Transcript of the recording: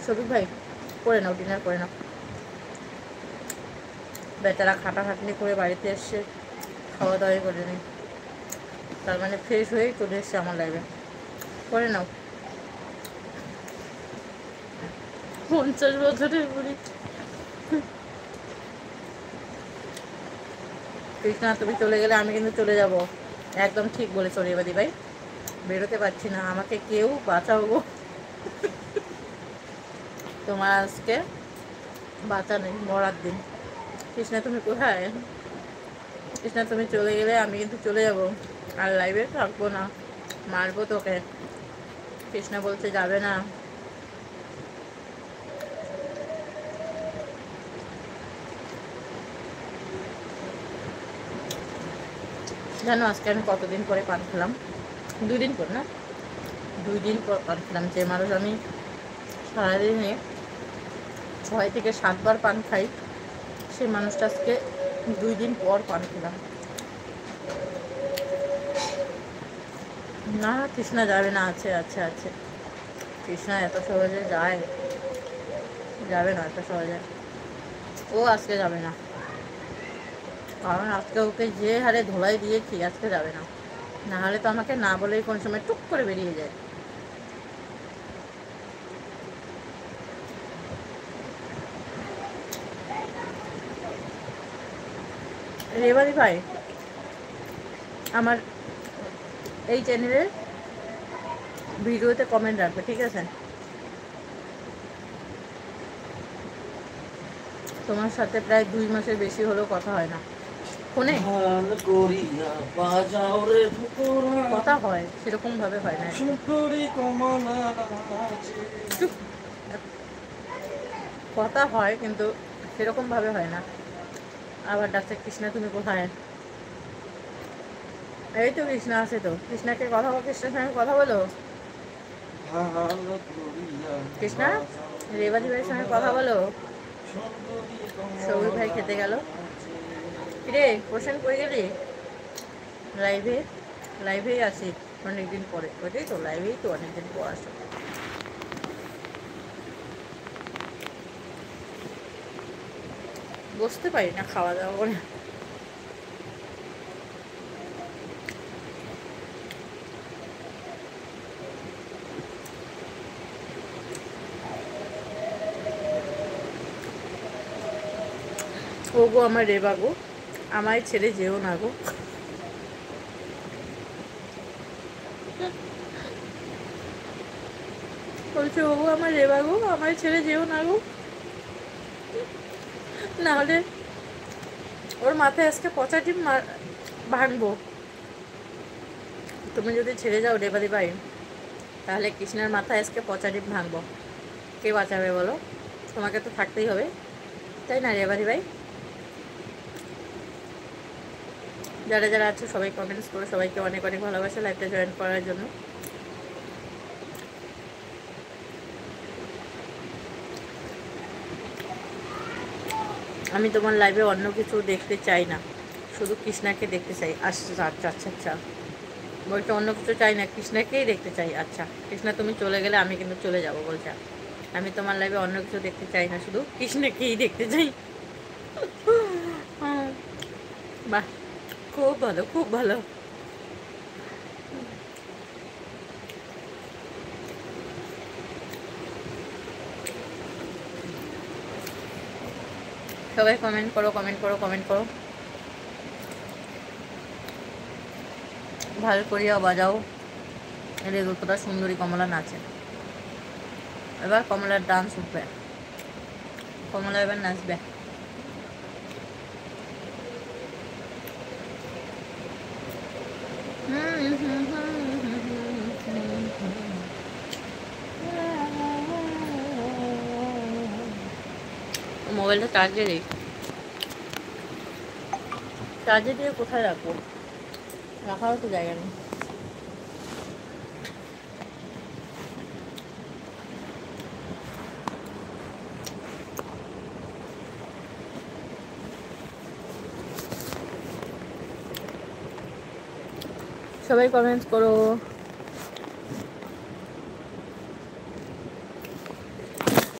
শফিক ভাই করে নাও, ডিনার করে নাও। বেচারা খাটাখাটনি করে বাড়িতে এসছে, খাওয়া দাওয়াই করে নি, তার মানে ফ্রেশ হয়েই চলে এসছে আমার লাইফে। করে নাও। 50 বছরের বুড়ি। কৃষ্ণা তুমি চলে গেলে আমি কিন্তু চলে যাব। একদম ঠিক বলেছো রেবাদি ভাই, বেরোতে পারছি না, আমাকে কেউ বাঁচাও গো। তোমার আজকে বাঁচা নেই, মরার দিন। কৃষ্ণা তুমি কোথায়? কৃষ্ণা তুমি চলে গেলে আমি কিন্তু চলে যাব, আর লাইভে থাকবো না, মারবো তোকে। কৃষ্ণা বলছে যাবে না। জানো আজকে আমি কতদিন পরে পান খেলাম? 2 দিন পর না, 2 দিন পর পান খেলাম। যে মানুষ আমি সারাদিনে 6 থেকে 7 বার পান খাই, সেই মানুষটা আজকে 2 দিন পর পান খেলাম। না কৃষ্ণা যাবে না, আছে আছে আছে। কৃষ্ণা এত সহজে যায়? যাবে না এত সহজে, ও আজকে যাবে না, কারণ আজকে ওকে যে হারে ধোলাই দিয়েছি, আজকে যাবে না। না হলে তো আমাকে না বলেই কোন সময় টুক করে বেরিয়ে যায়। রেবাদি ভাই আমার এই চ্যানেলের ভিডিওতে কমেন্ট রাখবে, ঠিক আছে? তোমার সাথে প্রায় 2 মাসের বেশি হলেও কথা হয় না ফোনে। কথা হয়, সেরকম ভাবে হয় না। কথা হয় কিন্তু সেরকম ভাবে হয় না। আবার ডাক্তার কৃষ্ণা তুমি কোথায়? এই তো কৃষ্ণা আছে তো, কৃষ্ণাকে কথা বলো, কৃষ্ণার সঙ্গে কথা বলো। কৃষ্ণা রেবাদি ভাইয়ের সঙ্গে কথা বলো। সৌভিক ভাই খেতে গেল। রে কোশ্চেন করে গেলি? লাইভে লাইভেই আসি অনেকদিন পরে, ওইটাই তো লাইভেই তো অনেকদিন পর আসো। বসতে পারি না খাওয়া দাওয়া করে। ও গো আমার রেবা গো, আমায় ছেড়ে যেও না গো। বলছে ও গো আমার রেবা গো, আমায় ছেড়ে যেও না গো, নাহলে ওর মাথায় আজকে পচা ডিম ভাঙবো। তুমি যদি ছেড়ে যাও রেবাদি ভাই, তাহলে কৃষ্ণার মাথায় আজকে পচা ডিম ভাঙবো। কে বাঁচাবে বলো? তোমাকে তো থাকতেই হবে, তাই না রেবাদি ভাই? যারা যারা আছো সবাই কমেন্টস করো, সবাইকে অনেক অনেক ভালোবাসা লাইভটা জয়েন করার জন্য। আমি তোমার লাইভে অন্য কিছু দেখতে চাই না, শুধু কৃষ্ণাকে দেখতে চাই। আচ্ছা আচ্ছা আচ্ছা আচ্ছা, বলছে অন্য কিছু চাই না, কৃষ্ণাকেই দেখতে চাই। আচ্ছা কৃষ্ণা তুমি চলে গেলে আমি কিন্তু চলে যাব, বলছে আমি তোমার লাইভে অন্য কিছু দেখতে চাই না, শুধু কৃষ্ণাকেই দেখতে চাই। বাহ, খুব ভালো খুব ভালো। সবাই কমেন্ট করো কমেন্ট করো কমেন্ট করো, ভালো করিয়া বাজাও। রেগুতটা সুন্দরী কমলা নাচে, এবার কমলার ডান্স উঠবে, কমলা এবার নাচবে। মোবাইলটা চার্জে দিই, চার্জে দিয়ে কোথায় রাখবো, রাখারও তো জায়গা নেই। সবাই কমেন্টস করো।